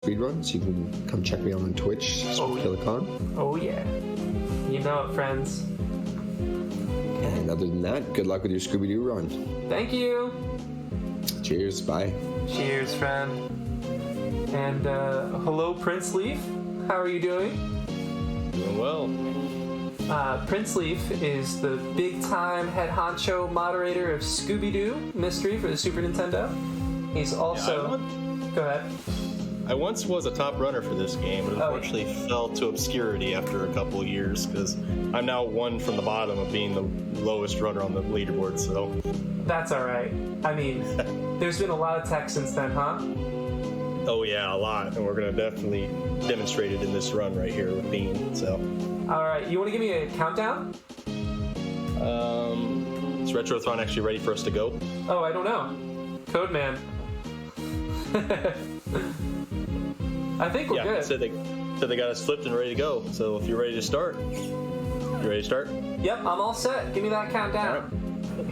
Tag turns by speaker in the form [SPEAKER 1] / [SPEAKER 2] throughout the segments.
[SPEAKER 1] speedruns, you can come check me out on Twitch, Retrothon.
[SPEAKER 2] Oh yeah. You know it, friends.
[SPEAKER 1] And other than that, good luck with your Scooby-Doo run.
[SPEAKER 2] Thank you.
[SPEAKER 1] Cheers, bye.
[SPEAKER 2] Cheers, friend. And hello, Prince Leaf. How are you doing?
[SPEAKER 3] Doing well.
[SPEAKER 2] Prince Leaf is the big-time head honcho moderator of Scooby-Doo Mystery for the Super Nintendo. He's also... Go ahead.
[SPEAKER 3] I once was a top runner for this game, but unfortunately fell to obscurity after a couple of years because I'm now one from the bottom of being the lowest runner on the leaderboard, so...
[SPEAKER 2] That's alright. I mean, there's been a lot of tech since then, huh?
[SPEAKER 3] Oh yeah, a lot, and we're going to definitely demonstrate it in this run right here with Bean, so...
[SPEAKER 2] Alright, you want to give me a countdown?
[SPEAKER 3] Is Retrothon actually ready for us to go?
[SPEAKER 2] Oh, I don't know. Code Man. I think we're good.
[SPEAKER 3] Said they got us flipped and ready to go. So if you're ready to start, you ready to start?
[SPEAKER 2] Yep, I'm all set. Give me that countdown.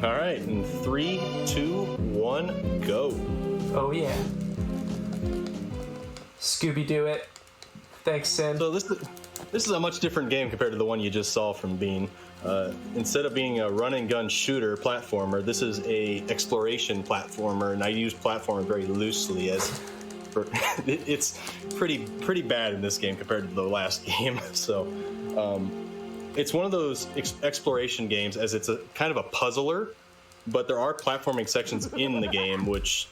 [SPEAKER 3] All right. In 3, 2, 1, go.
[SPEAKER 2] Oh yeah. Scooby-Doo it. Thanks, Sin.
[SPEAKER 3] So this is a much different game compared to the one you just saw from Bean. Instead of being a run and gun shooter platformer, this is a exploration platformer, and I use platformer very loosely as it's pretty bad in this game compared to the last game. So it's one of those exploration games, as it's a kind of a puzzler, but there are platforming sections in the game which,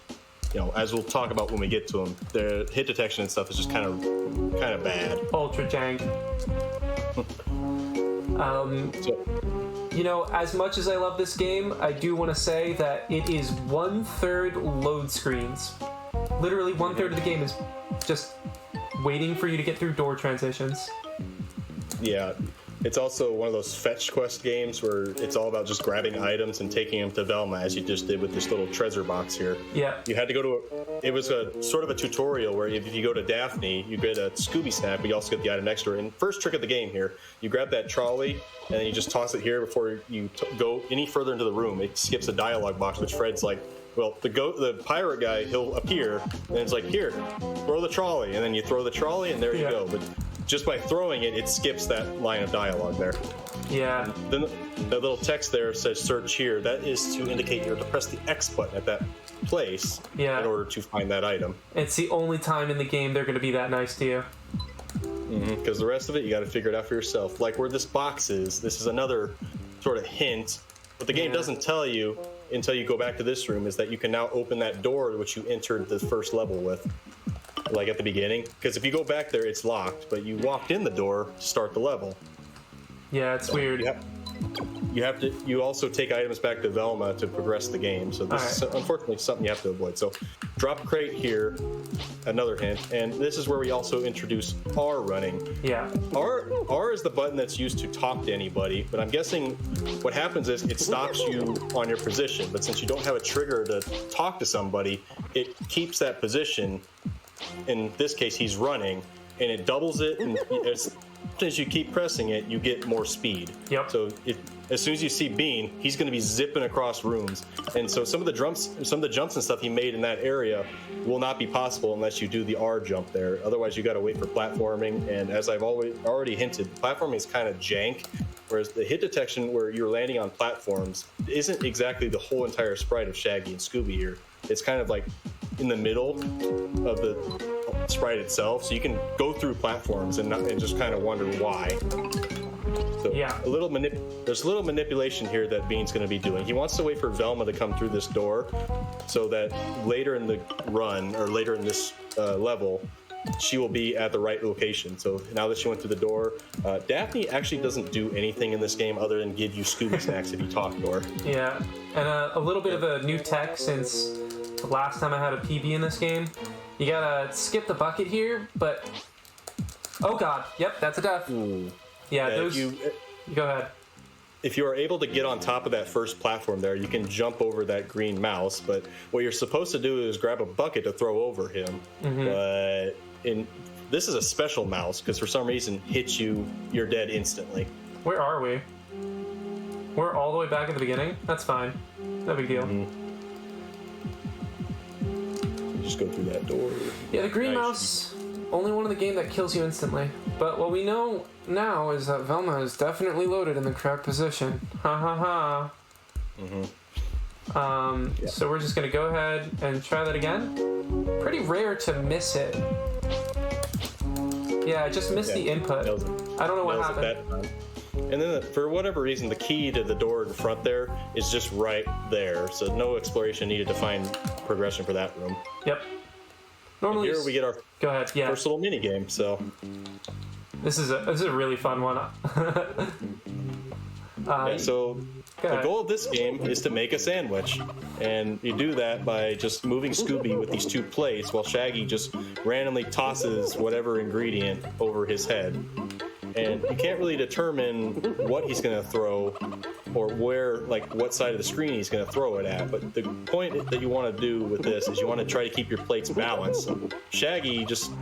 [SPEAKER 3] you know, as we'll talk about when we get to them, the hit detection and stuff is just kind of bad.
[SPEAKER 2] Ultra jank. You know, as much as I love this game, I do want to say that it is 1/3 load screens. Literally 1/3 of the game is just waiting for you to get through door transitions.
[SPEAKER 3] Yeah, it's also one of those fetch quest games where it's all about just grabbing items and taking them to Velma, as you just did with this little treasure box here.
[SPEAKER 2] Yeah.
[SPEAKER 3] You had to go to it was a sort of a tutorial where if you go to Daphne, you get a Scooby snack, but you also get the item next to her. And first trick of the game here, you grab that trolley and then you just toss it here before you go any further into the room. It skips a dialogue box, which Fred's like, well, the pirate guy, he'll appear, and it's like, here, throw the trolley, and then you throw the trolley, and there you go. But just by throwing it, it skips that line of dialogue there.
[SPEAKER 2] Yeah.
[SPEAKER 3] And then that little text there says search here. That is to indicate you're to press the X button at that place in order to find that item.
[SPEAKER 2] It's the only time in the game they're going to be that nice to you.
[SPEAKER 3] Because the rest of it, you got to figure it out for yourself. Like where this box is, this is another sort of hint. What the game doesn't tell you until you go back to this room is that you can now open that door which you entered the first level with, like at the beginning. Because if you go back there, it's locked, but you walked in the door to start the level.
[SPEAKER 2] Yeah, it's weird.
[SPEAKER 3] You also take items back to Velma to progress the game. So this is unfortunately something you have to avoid. So drop a crate here, another hint, and this is where we also introduce R running.
[SPEAKER 2] Yeah.
[SPEAKER 3] R is the button that's used to talk to anybody, but I'm guessing what happens is it stops you on your position, but since you don't have a trigger to talk to somebody, it keeps that position. In this case, he's running, and it doubles it, and as you keep pressing it, you get more speed.
[SPEAKER 2] Yep.
[SPEAKER 3] So as soon as you see Bean, he's going to be zipping across rooms, and so some of the jumps and stuff he made in that area will not be possible unless you do the R jump there. Otherwise, you got to wait for platforming. And as I've already hinted, platforming is kind of jank, whereas the hit detection where you're landing on platforms isn't exactly the whole entire sprite of Shaggy and Scooby here. It's kind of like in the middle of the sprite itself, so you can go through platforms and just kind of wonder why. So there's a little manipulation here that Bean's going to be doing. He wants to wait for Velma to come through this door so that later in the run, or later in this level, she will be at the right location. So now that she went through the door, Daphne actually doesn't do anything in this game other than give you Scooby snacks if you talk to her.
[SPEAKER 2] Yeah, and a little bit of a new tech since the last time I had a PB in this game. You gotta skip the bucket here, but... Oh god, yep, that's a death. Yeah, those... Go ahead.
[SPEAKER 3] If you are able to get on top of that first platform there, you can jump over that green mouse, but what you're supposed to do is grab a bucket to throw over him. But this is a special mouse, because for some reason, hits you're dead instantly.
[SPEAKER 2] Where are we? We're all the way back at the beginning? That's fine. No big deal.
[SPEAKER 3] Just go through that door.
[SPEAKER 2] Yeah, the green mouse only one in the game that kills you instantly. But what we know now is that Velma is definitely loaded in the correct position. Ha ha ha. So we're just gonna go ahead and try that again. Pretty rare to miss it. Yeah, I just missed the input. I don't know what happened.
[SPEAKER 3] And then, for whatever reason, the key to the door in front there is just right there. So no exploration needed to find progression for that room.
[SPEAKER 2] Yep. Normally,
[SPEAKER 3] and here we get our first little mini game. So
[SPEAKER 2] this is a really fun one.
[SPEAKER 3] So the goal of this game is to make a sandwich, and you do that by just moving Scooby with these 2 plates while Shaggy just randomly tosses whatever ingredient over his head. And you can't really determine what he's going to throw or where, like, what side of the screen he's going to throw it at. But the point that you want to do with this is you want to try to keep your plates balanced. Shaggy just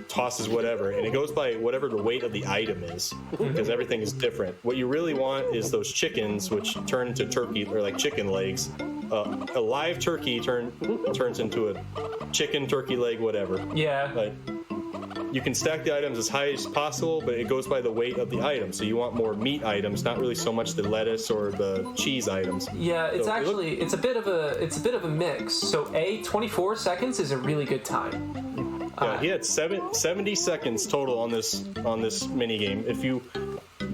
[SPEAKER 3] tosses whatever, and it goes by whatever the weight of the item is, because everything is different. What you really want is those chickens, which turn into turkey, or like chicken legs. A live turkey turns into a chicken, turkey leg, whatever.
[SPEAKER 2] Yeah.
[SPEAKER 3] But you can stack the items as high as possible, but it goes by the weight of the item. So you want more meat items, not really so much the lettuce or the cheese items.
[SPEAKER 2] Yeah, it's
[SPEAKER 3] so
[SPEAKER 2] actually it's a bit of a mix. So 24 seconds is a really good time.
[SPEAKER 3] Yeah, he had 70 seconds total on this mini game. If you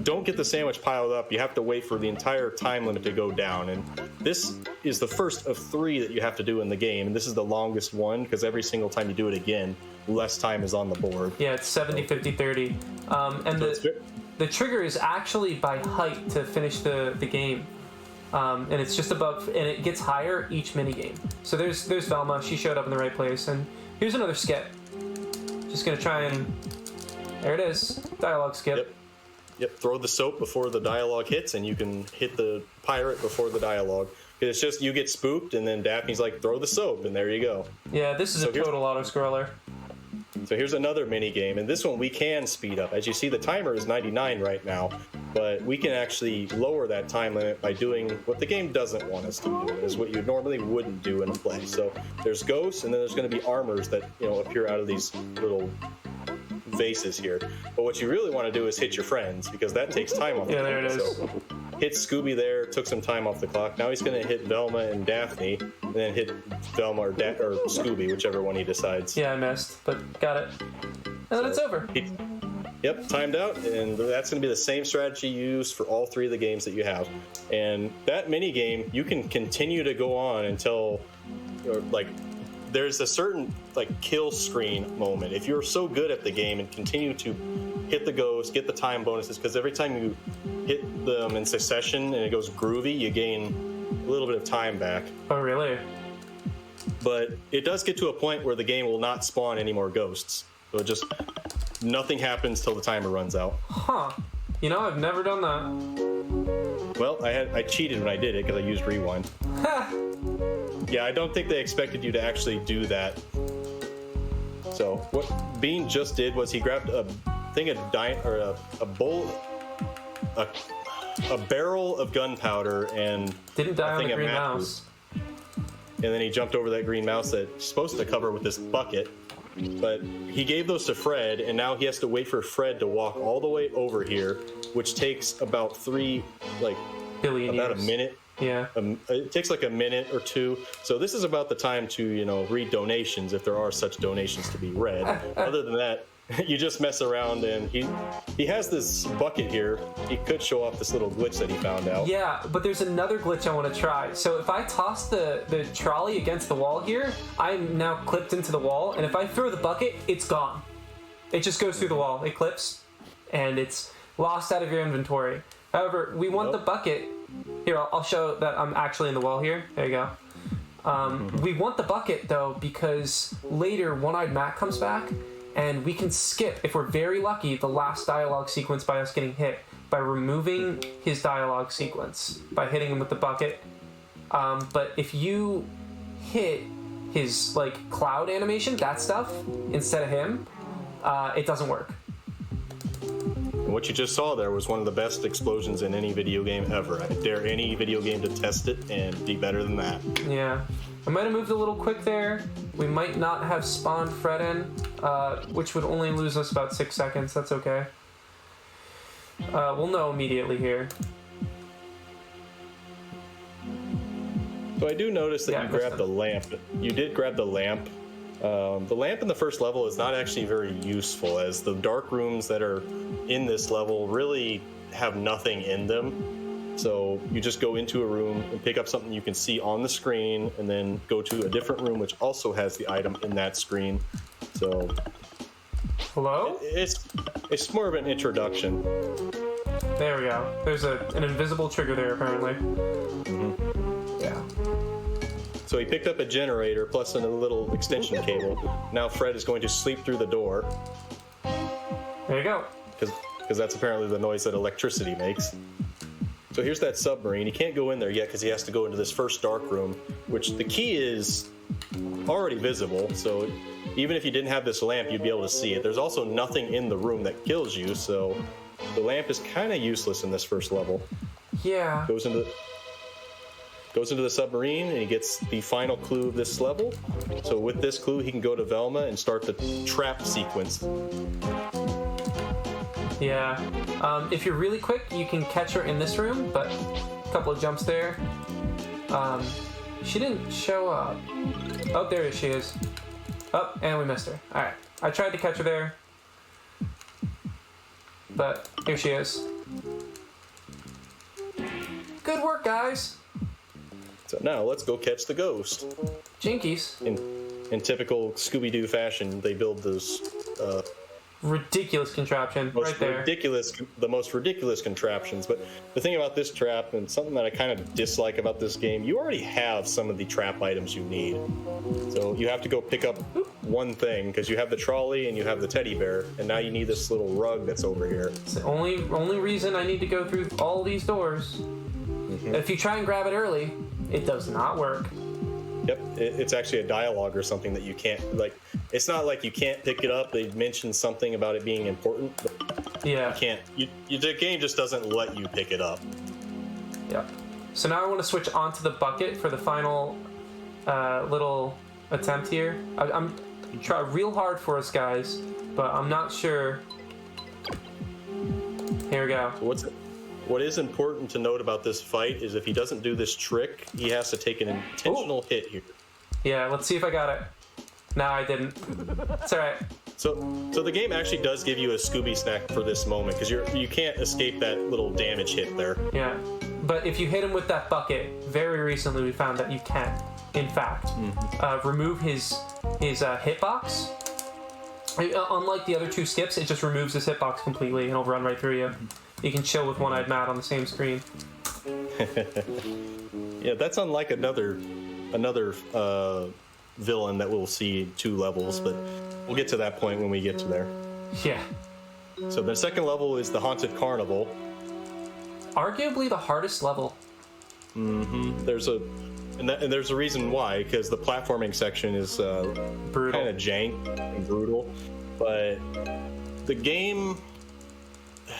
[SPEAKER 3] don't get the sandwich piled up, you have to wait for the entire time limit to go down. And this is the first of 3 that you have to do in the game. And this is the longest one, because every single time you do it again, less time is on the board.
[SPEAKER 2] Yeah, it's 70, 50, 30. And the trigger is actually by height to finish the game. And it's just above, and it gets higher each mini game. So there's Velma. She showed up in the right place. And here's another skip. Just gonna try and, there it is, dialogue skip.
[SPEAKER 3] Yep, throw the soap before the dialogue hits, and you can hit the pirate before the dialogue. It's just, you get spooked, and then Daphne's like, throw the soap, and there you go.
[SPEAKER 2] Yeah, this is a total auto-scroller.
[SPEAKER 3] So here's another mini game, and this one we can speed up. As you see, the timer is 99 right now, but we can actually lower that time limit by doing what the game doesn't want us to do, is what you normally wouldn't do in a play. So there's ghosts, and then there's going to be armors that appear out of these little vases here. But what you really want to do is hit your friends, because that takes time off the clock.
[SPEAKER 2] There it is.
[SPEAKER 3] So hit Scooby there, took some time off the clock. Now he's going to hit Velma and Daphne, and then hit Velma or Scooby, whichever one he decides.
[SPEAKER 2] Yeah, I missed, but got it. And then it's over.
[SPEAKER 3] Yep, timed out, and that's going to be the same strategy you use for all 3 of the games that you have. And that mini game, you can continue to go on until, there's a certain kill screen moment. If you're so good at the game and continue to hit the ghosts, get the time bonuses, because every time you hit them in succession and it goes groovy, you gain a little bit of time back.
[SPEAKER 2] Oh, really?
[SPEAKER 3] But it does get to a point where the game will not spawn any more ghosts. So nothing happens till the timer runs out.
[SPEAKER 2] Huh. I've never done that.
[SPEAKER 3] Well, I cheated when I did it because I used rewind. Yeah, I don't think they expected you to actually do that. So what Bean just did was he grabbed a barrel of gunpowder and
[SPEAKER 2] didn't die on the green mouse.
[SPEAKER 3] And then he jumped over that green mouse that's supposed to cover with this bucket. But he gave those to Fred, and now he has to wait for Fred to walk all the way over here, which takes about about a minute.
[SPEAKER 2] Yeah.
[SPEAKER 3] It takes a minute or 2. So this is about the time to, read donations, if there are such donations to be read. Other than that, you just mess around, and he has this bucket here. He could show off this little glitch that he found out.
[SPEAKER 2] Yeah, but there's another glitch I want to try. So if I toss the trolley against the wall here, I'm now clipped into the wall, and if I throw the bucket, it's gone. It just goes through the wall. It clips, and it's lost out of your inventory. However, we want the bucket. Here, I'll show that I'm actually in the wall here. There you go. We want the bucket, though, because later One-Eyed Matt comes back, and we can skip, if we're very lucky, the last dialogue sequence by us getting hit, by removing his dialogue sequence, by hitting him with the bucket. But if you hit his, cloud animation, that stuff, instead of him, it doesn't work.
[SPEAKER 3] And what you just saw there was one of the best explosions in any video game ever. I dare any video game to test it and be better than that.
[SPEAKER 2] Yeah. I might have moved a little quick there. We might not have spawned Fred in, which would only lose us about 6 seconds. That's okay. We'll know immediately here.
[SPEAKER 3] So I do notice that you grabbed the lamp. You did grab the lamp. The lamp in the first level is not actually very useful, as the dark rooms that are in this level really have nothing in them. So you just go into a room and pick up something you can see on the screen, and then go to a different room which also has the item in that screen. So
[SPEAKER 2] hello?
[SPEAKER 3] It's more of an introduction.
[SPEAKER 2] There we go. There's an invisible trigger there, apparently.
[SPEAKER 3] Mm-hmm.
[SPEAKER 2] Yeah.
[SPEAKER 3] So he picked up a generator plus a little extension cable. Now Fred is going to sleep through the door.
[SPEAKER 2] There you go.
[SPEAKER 3] Because that's apparently the noise that electricity makes. So here's that submarine. He can't go in there yet because he has to go into this first dark room, which the key is already visible. So even if you didn't have this lamp, you'd be able to see it. There's also nothing in the room that kills you, so the lamp is kind of useless in this first level.
[SPEAKER 2] Yeah.
[SPEAKER 3] Goes into the submarine, and he gets the final clue of this level. So with this clue, he can go to Velma and start the trap sequence.
[SPEAKER 2] Yeah. If you're really quick, you can catch her in this room, but a couple of jumps there. She didn't show up. Oh, there she is. Oh, and we missed her. Alright. I tried to catch her there, but here she is. Good work, guys.
[SPEAKER 3] So now let's go catch the ghost.
[SPEAKER 2] Jinkies.
[SPEAKER 3] In typical Scooby-Doo fashion, they build those
[SPEAKER 2] ridiculous contraption right there.
[SPEAKER 3] The most ridiculous contraptions. But the thing about this trap, and something that I kind of dislike about this game, you already have some of the trap items you need. So you have to go pick up one thing, because you have the trolley and you have the teddy bear, and now you need this little rug that's over here.
[SPEAKER 2] It's the only reason I need to go through all these doors. Mm-hmm. If you try and grab it early, it does not work.
[SPEAKER 3] Yep, it's actually a dialogue or something that you can't, like, it's not like you can't pick it up. They mentioned something about it being important, but
[SPEAKER 2] yeah,
[SPEAKER 3] you can't. The game just doesn't let you pick it up.
[SPEAKER 2] Yep. So now I want to switch onto the bucket for the final little attempt here. I'm trying real hard for us, guys, but I'm not sure. Here we go.
[SPEAKER 3] So what is important to note about this fight is if he doesn't do this trick, he has to take an intentional hit here.
[SPEAKER 2] Yeah, let's see if I got it. No, I didn't. It's all right.
[SPEAKER 3] So the game actually does give you a Scooby snack for this moment, because you can't escape that little damage hit there.
[SPEAKER 2] Yeah, but if you hit him with that bucket, very recently we found that you can, in fact, remove his hitbox. Unlike the other two skips, it just removes his hitbox completely and it'll run right through you. You can chill with one-eyed Matt on the same screen.
[SPEAKER 3] Yeah, that's unlike another villain that we'll see 2 levels, but we'll get to that point when we get to there.
[SPEAKER 2] Yeah.
[SPEAKER 3] So the second level is the Haunted Carnival.
[SPEAKER 2] Arguably the hardest level.
[SPEAKER 3] Mm-hmm. There's a reason why, because the platforming section is
[SPEAKER 2] brutal,
[SPEAKER 3] kind of jank and brutal, but the game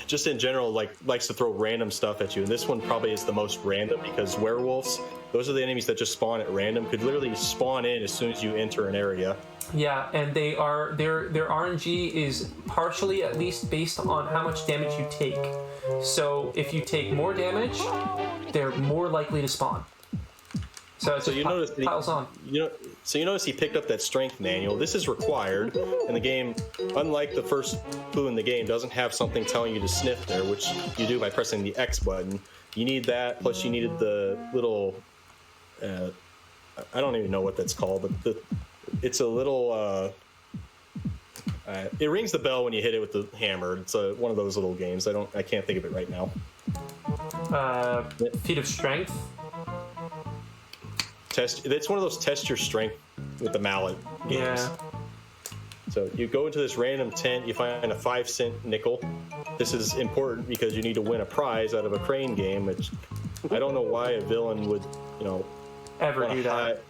[SPEAKER 3] just in general likes to throw random stuff at you, and this one probably is the most random, because werewolves, those are the enemies that just spawn at random, could literally spawn in as soon as you enter an area.
[SPEAKER 2] Yeah, and their RNG is partially at least based on how much damage you take. So if you take more damage, they're more likely to spawn. So
[SPEAKER 3] you notice
[SPEAKER 2] piles on.
[SPEAKER 3] So you notice he picked up that strength manual. This is required, and the game, unlike the first clue in the game, doesn't have something telling you to sniff there, which you do by pressing the X button. You need that, plus you needed the little, I don't even know what that's called, but it's a little, it rings the bell when you hit it with the hammer. It's one of those little games. I can't think of it right now.
[SPEAKER 2] Feat of Strength.
[SPEAKER 3] It's one of those test your strength with the mallet games.
[SPEAKER 2] Yeah.
[SPEAKER 3] So you go into this random tent, you find a 5-cent nickel. This is important because you need to win a prize out of a crane game, which I don't know why a villain would,
[SPEAKER 2] ever do that.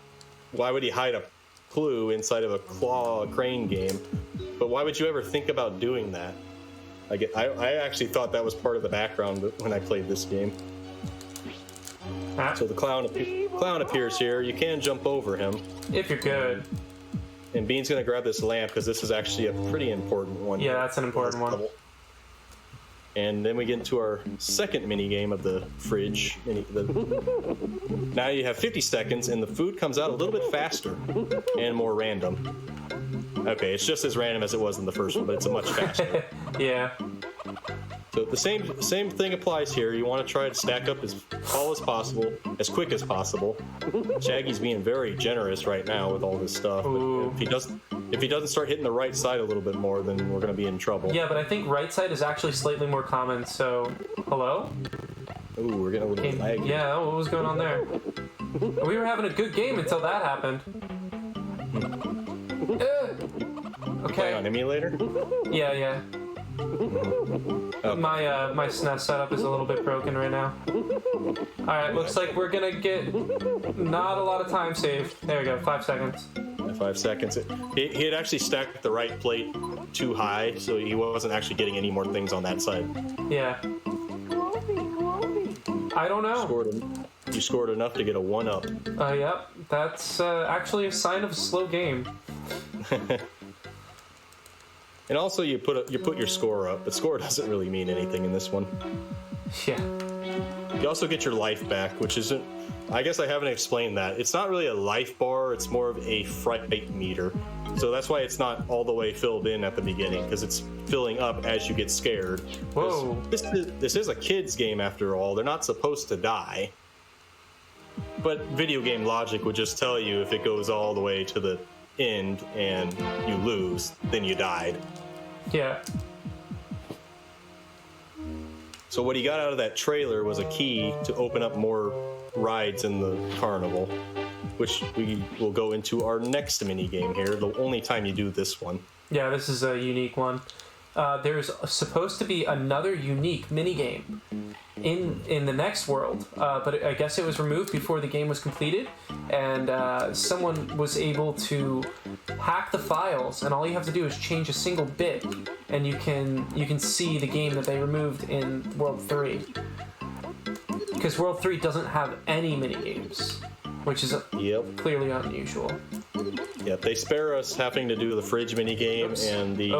[SPEAKER 3] Why would he hide a clue inside of a claw crane game? But why would you ever think about doing that? I actually thought that was part of the background when I played this game. So the clown appears here. You can jump over him.
[SPEAKER 2] If you're good.
[SPEAKER 3] And Bean's going to grab this lamp because this is actually a pretty important one.
[SPEAKER 2] Yeah, that's an important one.
[SPEAKER 3] And then we get into our second mini game of the fridge. Now you have 50 seconds, and the food comes out a little bit faster and more random. Okay, it's just as random as it was in the first one, but it's a much faster.
[SPEAKER 2] Yeah.
[SPEAKER 3] So the same thing applies here. You want to try to stack up as tall as possible, as quick as possible. Shaggy's being very generous right now with all this stuff. But if he doesn't start hitting the right side a little bit more, then we're going to be in trouble.
[SPEAKER 2] Yeah, but I think right side is actually slightly more common. So, hello?
[SPEAKER 3] Ooh, we're getting a little bit laggy.
[SPEAKER 2] Yeah, what was going on there? We were having a good game until that happened. Okay.
[SPEAKER 3] Play on emulator?
[SPEAKER 2] Yeah.
[SPEAKER 3] Okay.
[SPEAKER 2] My SNES setup is a little bit broken right now. Alright, looks like we're gonna get not a lot of time saved. There we go, 5 seconds.
[SPEAKER 3] 5 seconds. He had actually stacked the right plate too high, so he wasn't actually getting any more things on that side.
[SPEAKER 2] Yeah. I don't know.
[SPEAKER 3] You scored enough to get a 1-up.
[SPEAKER 2] Yep. That's actually a sign of a slow game.
[SPEAKER 3] And also, you put your score up, but score doesn't really mean anything in this one.
[SPEAKER 2] Yeah.
[SPEAKER 3] You also get your life back, which isn't. I guess I haven't explained that. It's not really a life bar; it's more of a fright meter. So that's why it's not all the way filled in at the beginning, because it's filling up as you get scared.
[SPEAKER 2] Whoa!
[SPEAKER 3] This is a kid's game after all. They're not supposed to die. But video game logic would just tell you if it goes all the way to the end and you lose, then you died.
[SPEAKER 2] Yeah.
[SPEAKER 3] So what he got out of that trailer was a key to open up more rides in the carnival, which we will go into our next mini game here, the only time you do this one.
[SPEAKER 2] Yeah, this is a unique one. There's supposed to be another unique mini game in the next world, but I guess it was removed before the game was completed, and someone was able to hack the files, and all you have to do is change a single bit, and you can see the game that they removed in World 3. Because World 3 doesn't have any mini games, which is clearly unusual.
[SPEAKER 3] Yep, they spare us having to do the fridge mini game and the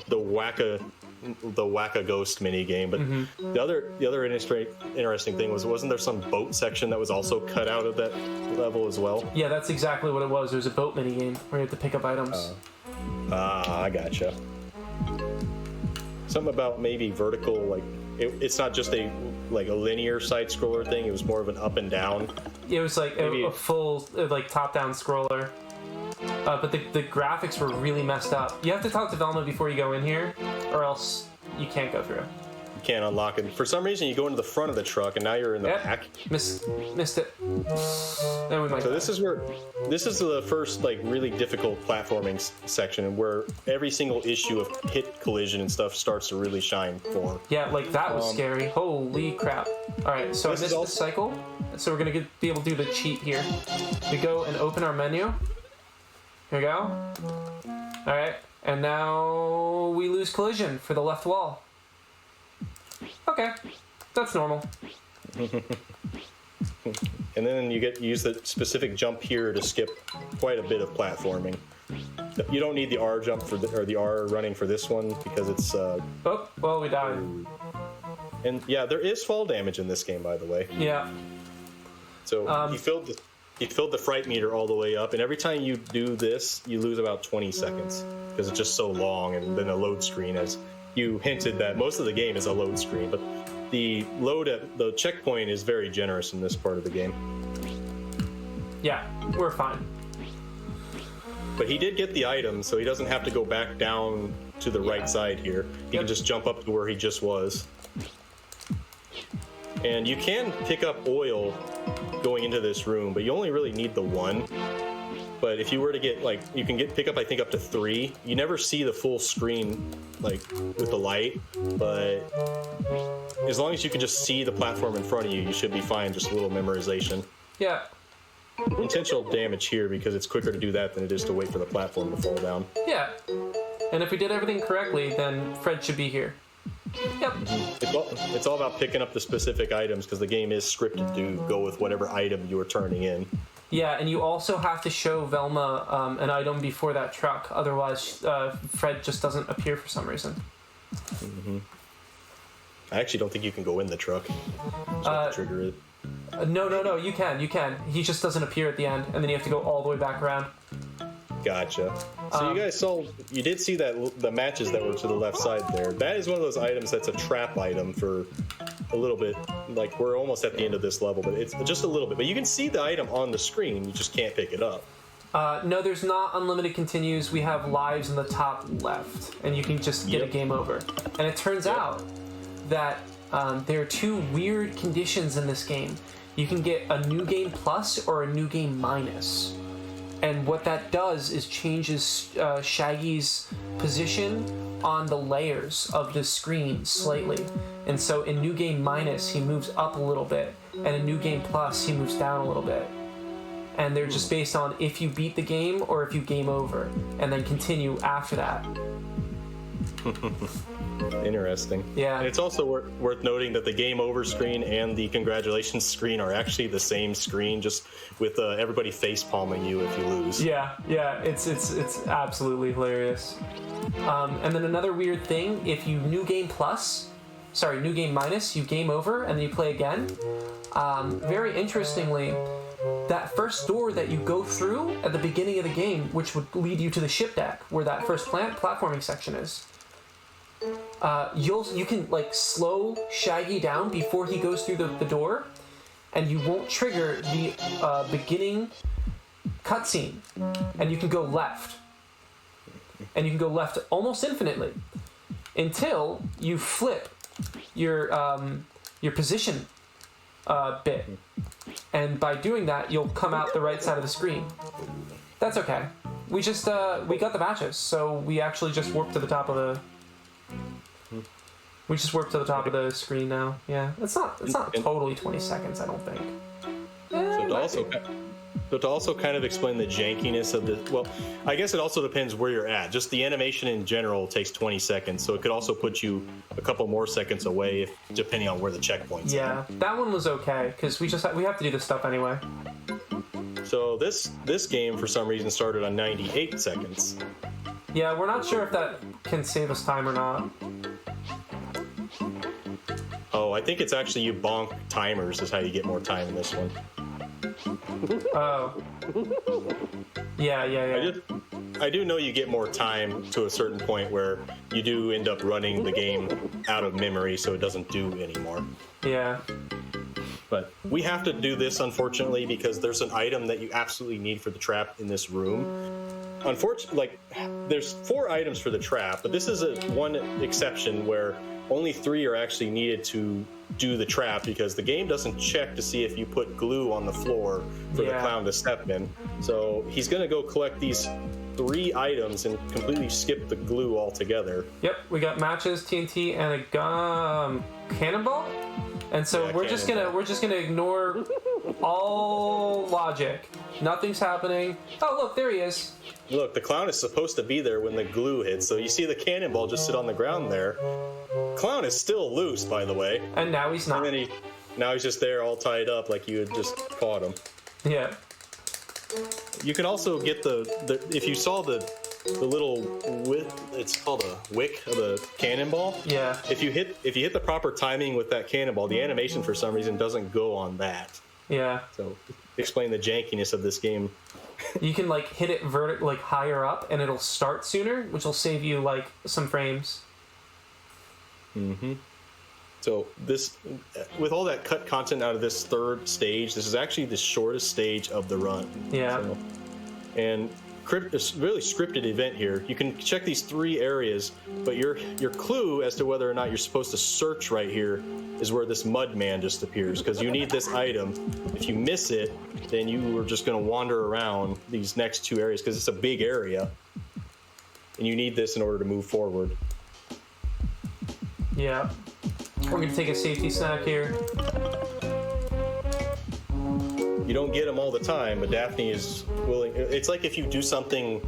[SPEAKER 3] the Whack-A-Ghost mini game, but the other interesting thing wasn't there some boat section that was also cut out of that level as well?
[SPEAKER 2] Yeah, that's exactly what it was. It was a boat mini game where you had to pick up items.
[SPEAKER 3] I gotcha. Something about maybe vertical, like it's not just a linear side scroller thing. It was more of an up and down. It was like
[SPEAKER 2] a full top down scroller. But the graphics were really messed up. You have to talk to Velma before you go in here, or else you can't go through.
[SPEAKER 3] You can't unlock it. For some reason, you go into the front of the truck, and now you're in the back.
[SPEAKER 2] Missed it. Then we might
[SPEAKER 3] so this is the first really difficult platforming section, where every single issue of hit collision and stuff starts to really shine for.
[SPEAKER 2] Yeah, that was scary. Holy crap! All right, so I missed the cycle, so we're gonna be able to do the cheat here. We go and open our menu. Here we go. Alright, and now we lose collision for the left wall. Okay, that's normal.
[SPEAKER 3] And then you use the specific jump here to skip quite a bit of platforming. You don't need the R jump or the R running for this one because it's...
[SPEAKER 2] Oh, well, we died.
[SPEAKER 3] And yeah, there is fall damage in this game, by the way.
[SPEAKER 2] Yeah.
[SPEAKER 3] So he filled the fright meter all the way up, and every time you do this, you lose about 20 seconds because it's just so long, and then a load screen, as you hinted that most of the game is a load screen, but the load at the checkpoint is very generous in this part of the game.
[SPEAKER 2] Yeah, we're fine.
[SPEAKER 3] But he did get the item, so he doesn't have to go back down to the right side here. He can just jump up to where he just was. And you can pick up oil going into this room, but you only really need the one. But if you were to get you can pick up I think up to 3. You never see the full screen with the light, but as long as you can just see the platform in front of you, you should be fine. Just a little memorization.
[SPEAKER 2] Yeah.
[SPEAKER 3] Intentional damage here because it's quicker to do that than it is to wait for the platform to fall down.
[SPEAKER 2] Yeah. And if we did everything correctly, then Fred should be here. Yep.
[SPEAKER 3] It's all about picking up the specific items because the game is scripted to go with whatever item you are turning in.
[SPEAKER 2] Yeah, and you also have to show Velma an item before that truck. Otherwise, Fred just doesn't appear for some reason.
[SPEAKER 3] Mm-hmm. I actually don't think you can go in the truck. Just trigger it.
[SPEAKER 2] No, you can. He just doesn't appear at the end, and then you have to go all the way back around.
[SPEAKER 3] Gotcha. So you did see that the matches that were to the left side there. That is one of those items that's a trap item for a little bit. Like, we're almost at the end of this level, but it's just a little bit. But you can see the item on the screen, you just can't pick it up.
[SPEAKER 2] No, there's not unlimited continues. We have lives in the top left, and you can just get a game over. And it turns out that there are two weird conditions in this game. You can get a new game plus or a new game minus. And what that does is changes Shaggy's position on the layers of the screen slightly. And so in New Game Minus, he moves up a little bit, and in New Game Plus, he moves down a little bit. And they're just based on if you beat the game or if you game over, and then continue after that.
[SPEAKER 3] Interesting.
[SPEAKER 2] Yeah.
[SPEAKER 3] And it's also worth noting that the game over screen and the congratulations screen are actually the same screen, just with everybody face palming you if you lose.
[SPEAKER 2] Yeah, it's absolutely hilarious. And then another weird thing, if you New Game Minus, you game over and then you play again. Very interestingly, that first door that you go through at the beginning of the game, which would lead you to the ship deck, where that first platforming section is, you can like slow Shaggy down before he goes through the door, and you won't trigger the beginning cutscene, and you can go left. And you can go left almost infinitely until you flip your position bit. And by doing that, you'll come out the right side of the screen. That's okay. We just we got the matches, so we actually just warped to the top of the. We just warped to the top of the screen now. Yeah, it's not totally 20 seconds, I don't think.
[SPEAKER 3] So to also kind of explain the jankiness of the, well, I guess it also depends where you're at. Just the animation in general takes 20 seconds, so it could also put you a couple more seconds away, depending on where the checkpoint's at.
[SPEAKER 2] Yeah, that one was okay because we have to do this stuff anyway.
[SPEAKER 3] So this game for some reason started on 98 seconds.
[SPEAKER 2] Yeah, we're not sure if that can save us time or not.
[SPEAKER 3] Oh, I think it's actually you bonk timers is how you get more time in this one.
[SPEAKER 2] Oh. Yeah.
[SPEAKER 3] I do know you get more time to a certain point where you do end up running the game out of memory, so it doesn't do anymore.
[SPEAKER 2] Yeah.
[SPEAKER 3] But we have to do this, unfortunately, because there's an item that you absolutely need for the trap in this room. Unfortunately, there's 4 items for the trap, but this is one exception where only 3 are actually needed to do the trap, because the game doesn't check to see if you put glue on the floor for the clown to step in. So he's going to go collect these 3 items and completely skip the glue altogether.
[SPEAKER 2] Yep, we got matches, TNT, and a cannonball. And so we're just gonna ignore all logic. Nothing's happening. Oh, look, there he is.
[SPEAKER 3] Look, the clown is supposed to be there when the glue hits, so you see the cannonball just sit on the ground there. Clown is still loose, by the way.
[SPEAKER 2] And now he's not.
[SPEAKER 3] And then now he's just there all tied up like you had just caught him.
[SPEAKER 2] Yeah.
[SPEAKER 3] You can also get if you saw the little it's called a wick of the cannonball.
[SPEAKER 2] Yeah.
[SPEAKER 3] If you hit the proper timing with that cannonball, the animation for some reason doesn't go on that.
[SPEAKER 2] Yeah.
[SPEAKER 3] So explain the jankiness of this game.
[SPEAKER 2] You can hit it higher up and it'll start sooner, which will save you some frames.
[SPEAKER 3] Mm-hmm. So this, with all that cut content out of this 3rd stage, this is actually the shortest stage of the run.
[SPEAKER 2] Yeah.
[SPEAKER 3] So, and it's a really scripted event here. You can check these 3 areas, but your clue as to whether or not you're supposed to search right here is where this mud man just appears, because you need this item. If you miss it, then you are just going to wander around these next 2 areas, because it's a big area, and you need this in order to move forward.
[SPEAKER 2] Yeah. We're going to take a safety snack here.
[SPEAKER 3] You don't get them all the time, but Daphne is willing. It's like if you do something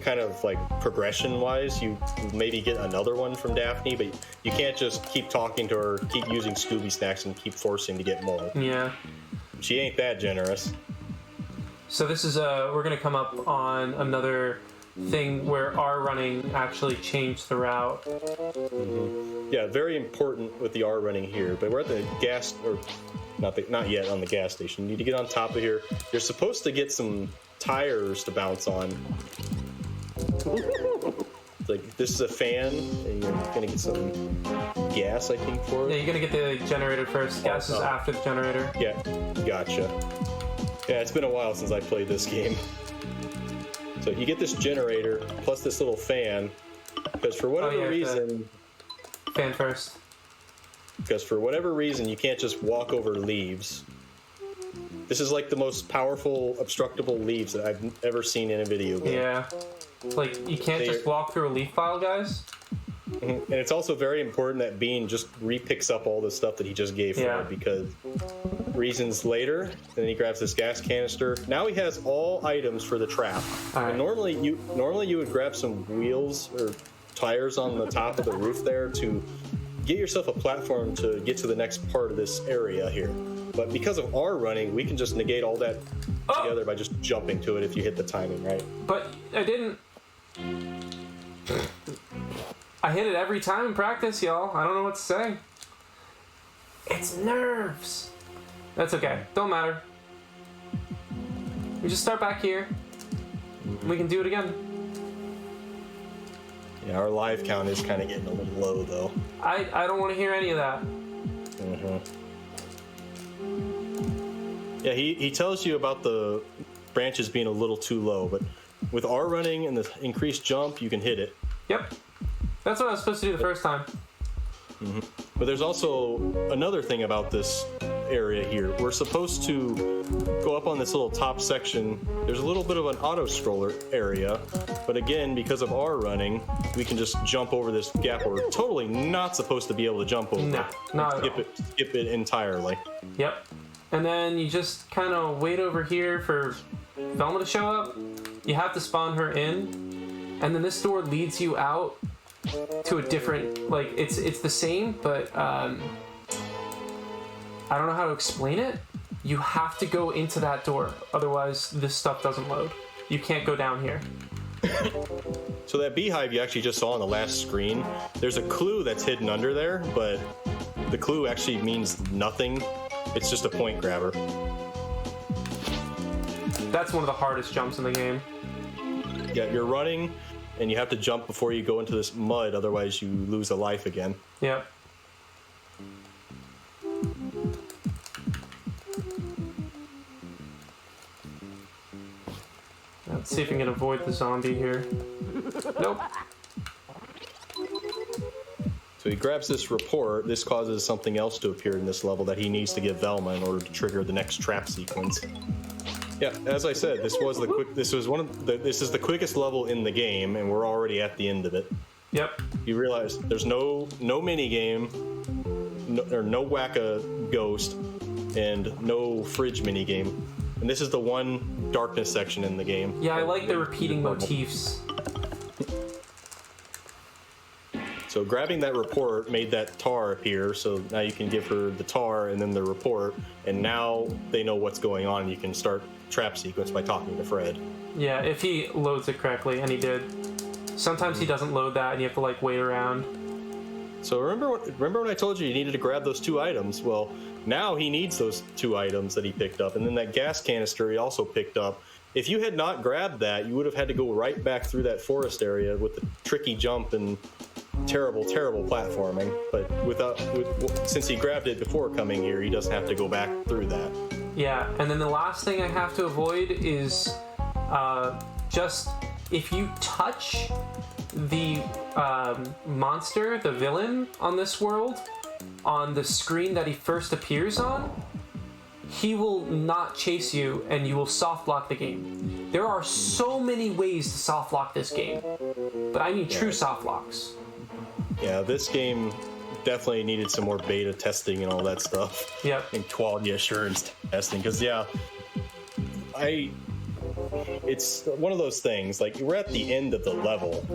[SPEAKER 3] kind of like progression-wise, you maybe get another one from Daphne, but you can't just keep talking to her, keep using Scooby snacks, and keep forcing to get more.
[SPEAKER 2] Yeah.
[SPEAKER 3] She ain't that generous.
[SPEAKER 2] So this is we're gonna come up on another thing where R running actually changed the route.
[SPEAKER 3] Yeah, very important with the R running here. But we're at the gas, or not yet on the gas station. You need to get on top of here. You're supposed to get some tires to bounce on. Like, this is a fan, and you're gonna get some gas, I think, for it.
[SPEAKER 2] Yeah, you're gonna get the generator first. Gas is after the generator.
[SPEAKER 3] Yeah, gotcha. Yeah, it's been a while since I played this game. So you get this generator plus this little fan, because for whatever reason...
[SPEAKER 2] Fan first.
[SPEAKER 3] Because for whatever reason, you can't just walk over leaves. This is like the most powerful obstructable leaves that I've ever seen in a video game.
[SPEAKER 2] Yeah. Like, you can't just walk through a leaf pile, guys?
[SPEAKER 3] And it's also very important that Bean just re-picks up all the stuff that he just gave her, because reasons later, and then he grabs this gas canister. Now he has all items for the trap.
[SPEAKER 2] Right.
[SPEAKER 3] And normally you would grab some wheels or tires on the top of the roof there to get yourself a platform to get to the next part of this area here. But because of our running, we can just negate all that together by just jumping to it if you hit the timing right.
[SPEAKER 2] But I didn't. I hit it every time in practice, y'all. I don't know what to say. It's nerves. That's okay. Don't matter. We just start back here. We can do it again.
[SPEAKER 3] Yeah, our live count is kind of getting a little low, though.
[SPEAKER 2] I don't want to hear any of that.
[SPEAKER 3] Yeah, he tells you about the branches being a little too low, but with R running and the increased jump, you can hit it.
[SPEAKER 2] Yep. That's what I was supposed to do the first time.
[SPEAKER 3] But there's also another thing about this area here. We're supposed to go up on this little top section. There's a little bit of an auto scroller area, but again, because of R running, we can just jump over this gap we're totally not supposed to be able to jump over.
[SPEAKER 2] No, not
[SPEAKER 3] skip it entirely.
[SPEAKER 2] Yep. And then you just kind of wait over here for Velma to show up. You have to spawn her in, and then this door leads you out to a different, like, it's the same, but I don't know how to explain it. You have to go into that door, otherwise this stuff doesn't load. You can't go down here.
[SPEAKER 3] So that beehive you actually just saw on the last screen, there's a clue that's hidden under there, but the clue actually means nothing. It's just a point grabber.
[SPEAKER 2] That's one of the hardest jumps in the game.
[SPEAKER 3] Yeah, you're running, and you have to jump before you go into this mud, otherwise you lose a life again.
[SPEAKER 2] Yep. Let's see if we can avoid the zombie here. Nope.
[SPEAKER 3] So he grabs this report. This causes something else to appear in this level that he needs to give Velma in order to trigger the next trap sequence. Yeah, as I said, this is the quickest level in the game, and we're already at the end of it.
[SPEAKER 2] Yep.
[SPEAKER 3] You realize there's no mini game, no whack-a-ghost, and no fridge mini game, and this is the one darkness section in the game.
[SPEAKER 2] Yeah, I like the repeating motifs.
[SPEAKER 3] So grabbing that report made that tar appear, so now you can give her the tar and then the report, and now they know what's going on. You can start trap sequence by talking to Fred.
[SPEAKER 2] Yeah, if he loads it correctly, and he did. Sometimes he doesn't load that, and you have to, like, wait around.
[SPEAKER 3] So remember when I told you needed to grab those two items? Well, now he needs those two items that he picked up, and then that gas canister he also picked up. If you had not grabbed that, you would have had to go right back through that forest area with the tricky jump and terrible platforming. But since he grabbed it before coming here, he doesn't have to go back through that.
[SPEAKER 2] Yeah, and then the last thing I have to avoid is just if you touch the monster, the villain on this world, on the screen that he first appears on, he will not chase you and you will soft lock the game. There are so many ways to soft lock this game, but I mean true soft locks.
[SPEAKER 3] Yeah, this game definitely needed some more beta testing and all that stuff.
[SPEAKER 2] Yep.
[SPEAKER 3] And quality assurance testing, because it's one of those things. Like, we're at the end of the level.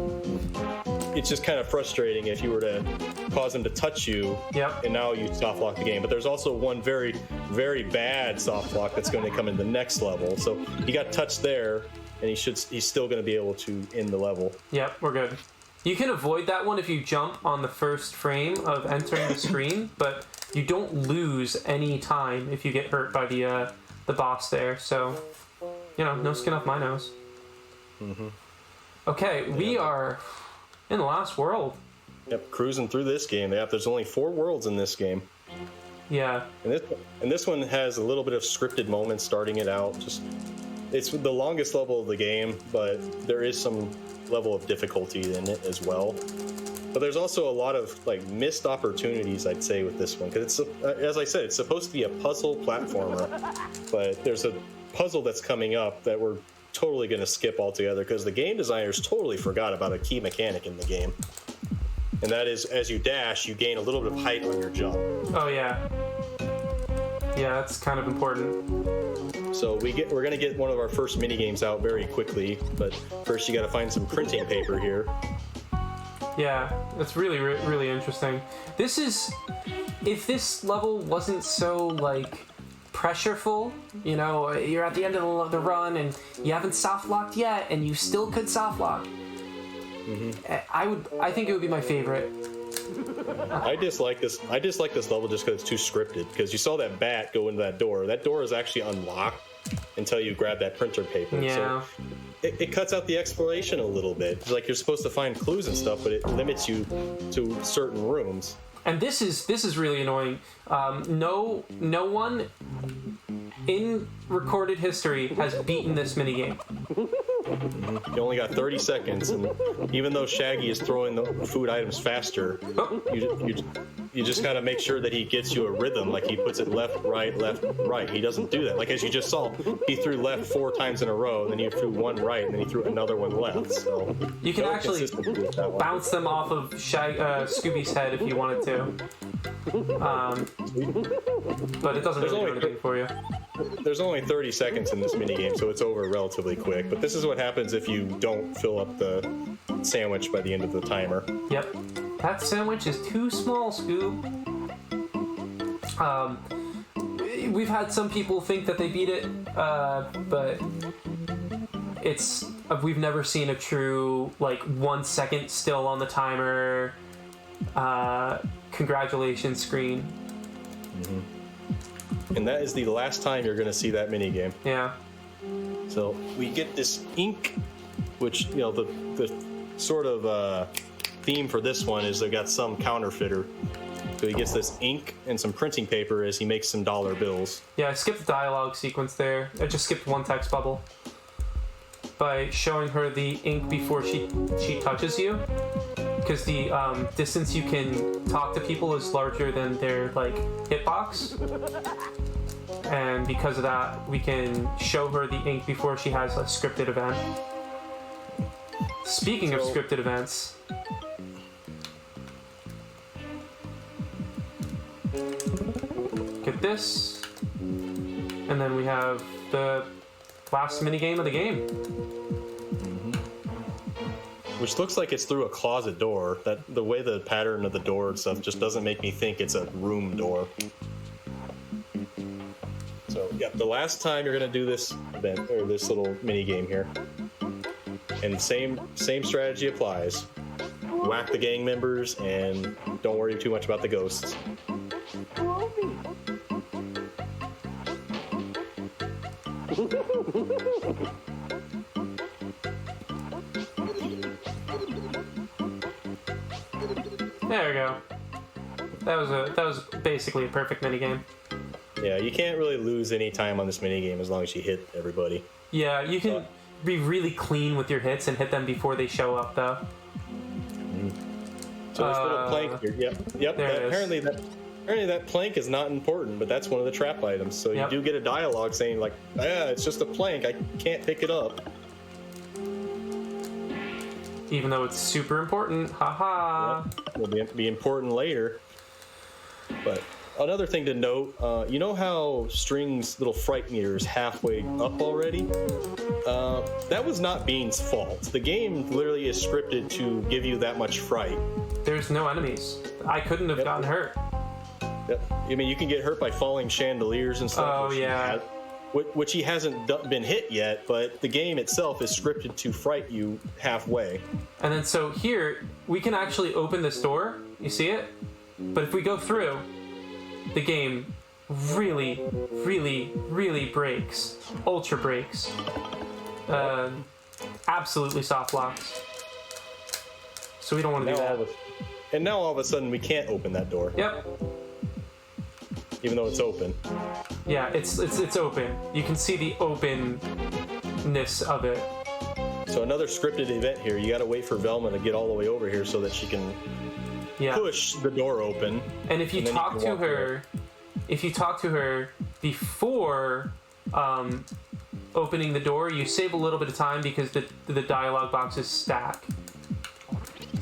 [SPEAKER 3] It's just kind of frustrating if you were to cause them to touch you,
[SPEAKER 2] Yep.
[SPEAKER 3] and now you soft lock the game. But there's also one very, very bad soft lock that's going to come in the next level. So he got touched there, and he's still going to be able to end the level.
[SPEAKER 2] Yep, we're good. You can avoid that one if you jump on the first frame of entering the screen, but you don't lose any time if you get hurt by the boss there. So, you know, no skin off my nose.
[SPEAKER 3] Mm-hmm.
[SPEAKER 2] Okay, we are in the last world.
[SPEAKER 3] Yep, cruising through this game. Yep, there's only 4 worlds in this game.
[SPEAKER 2] Yeah.
[SPEAKER 3] And this one has a little bit of scripted moments starting it out. It's the longest level of the game, but there is some level of difficulty in it as well. But there's also a lot of like missed opportunities, I'd say, with this one, because it's, as I said, it's supposed to be a puzzle platformer, but there's a puzzle that's coming up that we're totally going to skip altogether because the game designers totally forgot about a key mechanic in the game, and that is as you dash, you gain a little bit of height on your jump.
[SPEAKER 2] Oh yeah. Yeah, that's kind of important.
[SPEAKER 3] So we're gonna get one of our first mini games out very quickly, but first you got to find some printing paper here.
[SPEAKER 2] Yeah, that's really, really interesting. This is, if this level wasn't so like pressureful, you know, you're at the end of the run and you haven't soft locked yet, and you still could soft lock. I think it would be my favorite.
[SPEAKER 3] I dislike this level just because it's too scripted. Because you saw that bat go into that door. That door is actually unlocked until you grab that printer paper.
[SPEAKER 2] Yeah.
[SPEAKER 3] So it cuts out the exploration a little bit. It's like you're supposed to find clues and stuff, but it limits you to certain rooms.
[SPEAKER 2] And this is really annoying. No one in recorded history has beaten this minigame.
[SPEAKER 3] You only got 30 seconds, and even though Shaggy is throwing the food items faster, you just got to make sure that he gets you a rhythm, like he puts it left, right. He doesn't do that. Like, as you just saw, he threw left 4 times in a row, and then he threw one right, and then he threw another one left. So
[SPEAKER 2] you can actually bounce them off of Scooby's head if you wanted to. But it doesn't really do anything for you.
[SPEAKER 3] There's only 30 seconds in this minigame, so it's over relatively quick. But this is what happens if you don't fill up the sandwich by the end of the timer.
[SPEAKER 2] Yep. That sandwich is too small, Scoob. We've had some people think that they beat it, but we've never seen a true, like, 1 second still on the timer, congratulations screen.
[SPEAKER 3] Mm-hmm. And that is the last time you're going to see that minigame.
[SPEAKER 2] Yeah.
[SPEAKER 3] So we get this ink, which, you know, the sort of theme for this one is they've got some counterfeiter. So he gets this ink and some printing paper as he makes some dollar bills.
[SPEAKER 2] Yeah, I skipped the dialogue sequence there. I just skipped one text bubble. By showing her the ink before she touches you. Because the distance you can talk to people is larger than their, like, hitbox. And because of that, we can show her the ink before she has a scripted event. Speaking of scripted events... Get this. And then we have the last minigame of the game.
[SPEAKER 3] Which looks like it's through a closet door. That the way the pattern of the door and stuff just doesn't make me think it's a room door. So yeah, the last time you're gonna do this event or this little mini game here, and same strategy applies. Whack the gang members and don't worry too much about the ghosts.
[SPEAKER 2] There we go. That was basically a perfect minigame.
[SPEAKER 3] Yeah, you can't really lose any time on this minigame as long as you hit everybody.
[SPEAKER 2] Yeah, you can be really clean with your hits and hit them before they show up, though.
[SPEAKER 3] So this little plank here, yep. Apparently that plank is not important, but that's one of the trap items. So you do get a dialogue saying like, it's just a plank, I can't pick it up.
[SPEAKER 2] Even though it's super important, haha.
[SPEAKER 3] Yep. Will be important later. But Another thing to note, you know how String's little fright meter is halfway up already? That was not Bean's fault. The game literally is scripted to give you that much fright.
[SPEAKER 2] There's no enemies. I couldn't have gotten hurt.
[SPEAKER 3] Yep. I mean, you can get hurt by falling chandeliers and stuff.
[SPEAKER 2] Oh, yeah.
[SPEAKER 3] Which he hasn't been hit yet, but the game itself is scripted to fright you halfway.
[SPEAKER 2] And then so here, we can actually open this door. You see it? But if we go through, the game really, really, really breaks. Ultra breaks. Absolutely soft locks. So we don't want to do that.
[SPEAKER 3] And now all of a sudden we can't open that door.
[SPEAKER 2] Yep.
[SPEAKER 3] Even though it's open.
[SPEAKER 2] Yeah, it's open. You can see the openness of it.
[SPEAKER 3] So another scripted event here. You got to wait for Velma to get all the way over here so that she can push the door open.
[SPEAKER 2] And if you talk to her, before opening the door, you save a little bit of time because the dialogue boxes stack.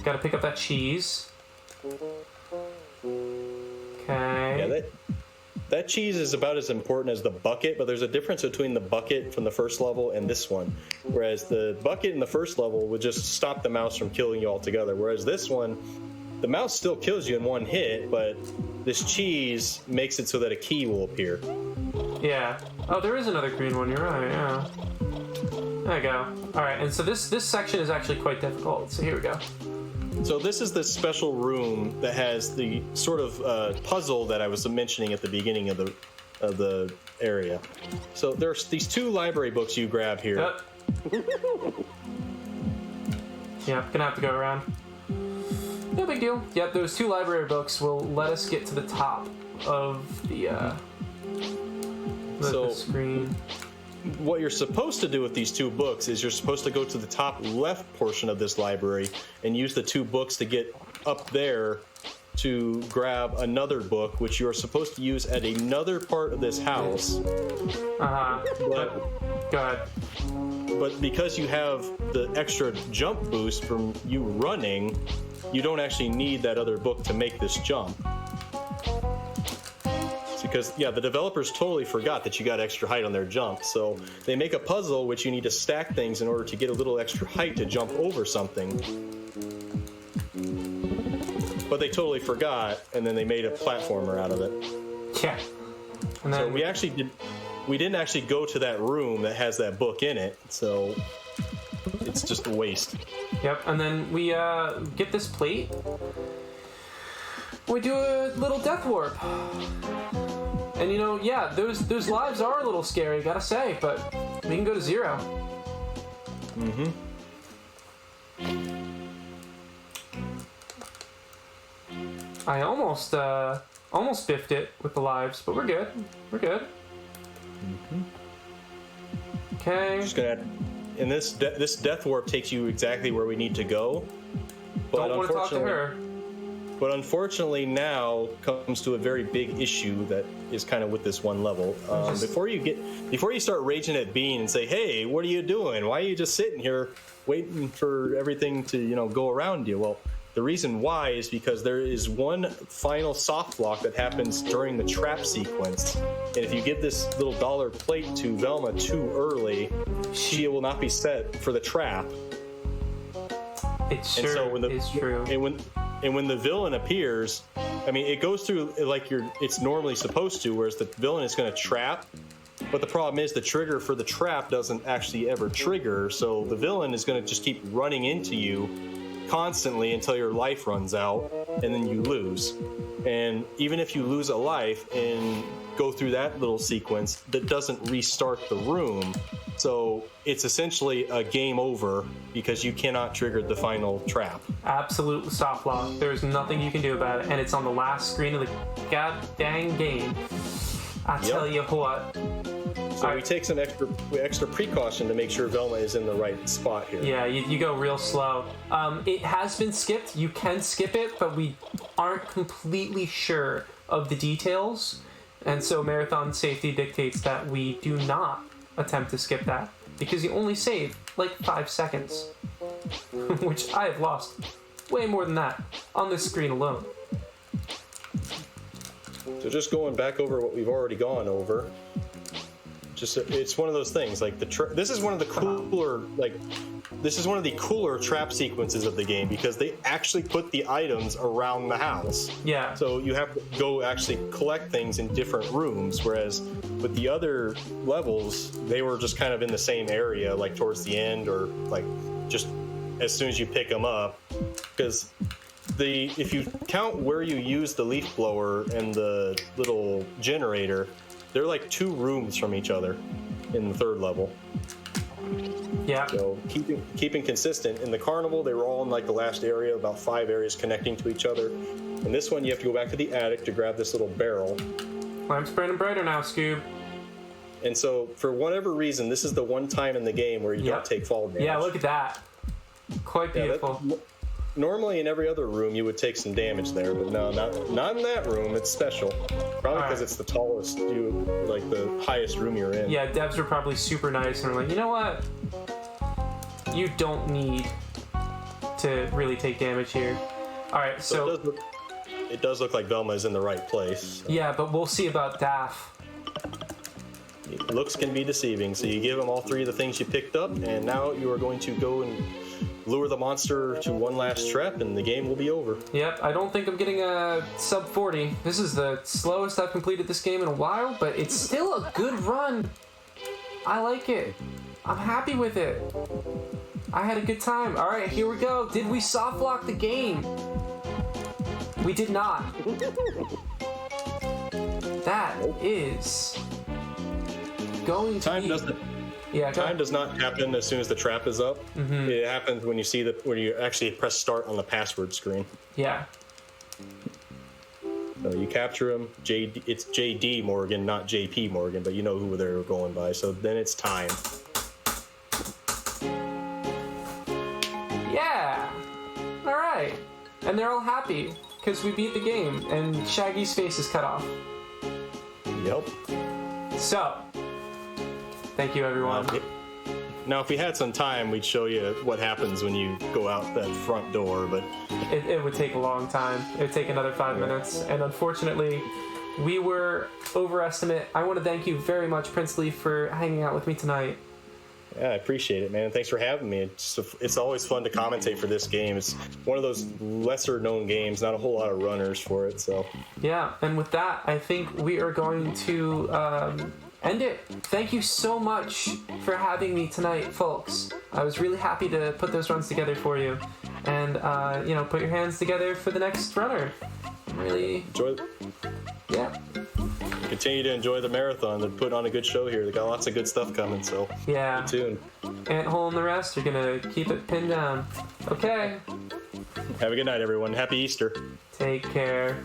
[SPEAKER 2] Got to pick up that cheese. Okay.
[SPEAKER 3] Yeah, that cheese is about as important as the bucket, but there's a difference between the bucket from the first level and this one. Whereas the bucket in the first level would just stop the mouse from killing you altogether. Whereas this one, the mouse still kills you in one hit, but this cheese makes it so that a key will appear.
[SPEAKER 2] Yeah. Oh, there is another green one. You're right. Yeah. There you go. All right. And so this section is actually quite difficult. So here we go.
[SPEAKER 3] So this is the special room that has the sort of puzzle that I was mentioning at the beginning of the area. So there's these two library books you grab here.
[SPEAKER 2] Yep. Yeah, gonna have to go around. No big deal. Yep, those two library books will let us get to the top of the screen.
[SPEAKER 3] What you're supposed to do with these two books is you're supposed to go to the top left portion of this library and use the two books to get up there to grab another book, which you're supposed to use at another part of this house.
[SPEAKER 2] Uh-huh.
[SPEAKER 3] But,
[SPEAKER 2] go ahead.
[SPEAKER 3] But because you have the extra jump boost from you running, you don't actually need that other book to make this jump. Because, yeah, the developers totally forgot that you got extra height on their jump. So they make a puzzle which you need to stack things in order to get a little extra height to jump over something. But they totally forgot, and then they made a platformer out of it.
[SPEAKER 2] Yeah. And then
[SPEAKER 3] So we didn't actually go to that room that has that book in it, so it's just a waste.
[SPEAKER 2] Yep, and then we get this plate. We do a little death warp. And yeah, those lives are a little scary, gotta say, but we can go to 0.
[SPEAKER 3] Mm-hmm.
[SPEAKER 2] I almost biffed it with the lives, but we're good. We're good.
[SPEAKER 3] Mm-hmm.
[SPEAKER 2] Okay.
[SPEAKER 3] Just gonna. And this death warp takes you exactly where we need to go. But
[SPEAKER 2] don't want to talk to her.
[SPEAKER 3] But unfortunately, now comes to a very big issue that is kind of with this one level. Before you start raging at Bean and say, "Hey, what are you doing? Why are you just sitting here waiting for everything to go around you?" Well, the reason why is because there is one final soft lock that happens during the trap sequence, and if you give this little dollar plate to Velma too early, she will not be set for the trap.
[SPEAKER 2] It sure is true.
[SPEAKER 3] And when the villain appears, I mean, it goes through like it's normally supposed to, whereas the villain is going to trap. But the problem is the trigger for the trap doesn't actually ever trigger, so the villain is going to just keep running into you constantly until your life runs out, and then you lose. And even if you lose a life and go through that little sequence, that doesn't restart the room. So it's essentially a game over because you cannot trigger the final trap.
[SPEAKER 2] Absolute soft lock. There's nothing you can do about it, and it's on the last screen of the god dang game. I tell you what.
[SPEAKER 3] So we take some extra precaution to make sure Velma is in the right spot here.
[SPEAKER 2] Yeah, you go real slow. It has been skipped. You can skip it, but we aren't completely sure of the details. And so marathon safety dictates that we do not attempt to skip that, because you only save like 5 seconds, which I have lost way more than that on this screen alone.
[SPEAKER 3] So just going back over what we've already gone over. Just it's one of those things. Like this is one of the cooler trap sequences of the game because they actually put the items around the house.
[SPEAKER 2] Yeah.
[SPEAKER 3] So you have to go actually collect things in different rooms, whereas with the other levels, they were just kind of in the same area, like towards the end or like just as soon as you pick them up. Because if you count where you use the leaf blower and the little generator, they're like 2 rooms from each other in the 3rd level.
[SPEAKER 2] Yeah.
[SPEAKER 3] So keeping consistent. In the carnival, they were all in like the last area, about 5 areas connecting to each other. In this one, you have to go back to the attic to grab this little barrel.
[SPEAKER 2] Lamp's burning brighter now, Scoob.
[SPEAKER 3] And so, for whatever reason, this is the one time in the game where you don't take fall damage.
[SPEAKER 2] Yeah, look at that. Quite beautiful.
[SPEAKER 3] Normally, in every other room, you would take some damage there, but no, not in that room. It's special. Probably because it's the tallest, like the highest room you're in.
[SPEAKER 2] Yeah, devs were probably super nice and were like, you know what? You don't need to really take damage here. All right, so
[SPEAKER 3] it does look like Velma is in the right place. So.
[SPEAKER 2] Yeah, but we'll see about Daff.
[SPEAKER 3] Looks can be deceiving, so you give him all 3 of the things you picked up, and now you are going to go and lure the monster to one last trap, and the game will be over.
[SPEAKER 2] Yep, I don't think I'm getting a sub 40. This is the slowest I've completed this game in a while, but it's still a good run. I like it. I'm happy with it. I had a good time. All right, here we go. Did we soft lock the game? We did not. That is going to be...
[SPEAKER 3] Time does not happen as soon as the trap is up. Mm-hmm. It happens when you actually press start on the password screen.
[SPEAKER 2] Yeah.
[SPEAKER 3] So you capture him. It's JD Morgan, not JP Morgan, but you know who they're going by. So then it's time.
[SPEAKER 2] Yeah. All right. And they're all happy because we beat the game and Shaggy's face is cut off.
[SPEAKER 3] Yep.
[SPEAKER 2] So, thank you, everyone.
[SPEAKER 3] Now, if we had some time, we'd show you what happens when you go out that front door, but...
[SPEAKER 2] It would take a long time. It would take another 5 minutes. And unfortunately, we were overestimate. I want to thank you very much, Princely, for hanging out with me tonight.
[SPEAKER 3] Yeah, I appreciate it, man. Thanks for having me. It's always fun to commentate for this game. It's one of those lesser-known games, not a whole lot of runners for it, so...
[SPEAKER 2] Yeah, and with that, I think we are going to end it. Thank you so much for having me tonight, folks. I was really happy to put those runs together for you. And, put your hands together for the next runner. Really...
[SPEAKER 3] Enjoy.
[SPEAKER 2] Yeah.
[SPEAKER 3] Continue to enjoy the marathon. They're putting on a good show here. They got lots of good stuff coming, so
[SPEAKER 2] yeah.
[SPEAKER 3] stay tuned.
[SPEAKER 2] Ant-Hole and the rest are gonna keep it pinned down. Okay.
[SPEAKER 3] Have a good night, everyone. Happy Easter.
[SPEAKER 2] Take care.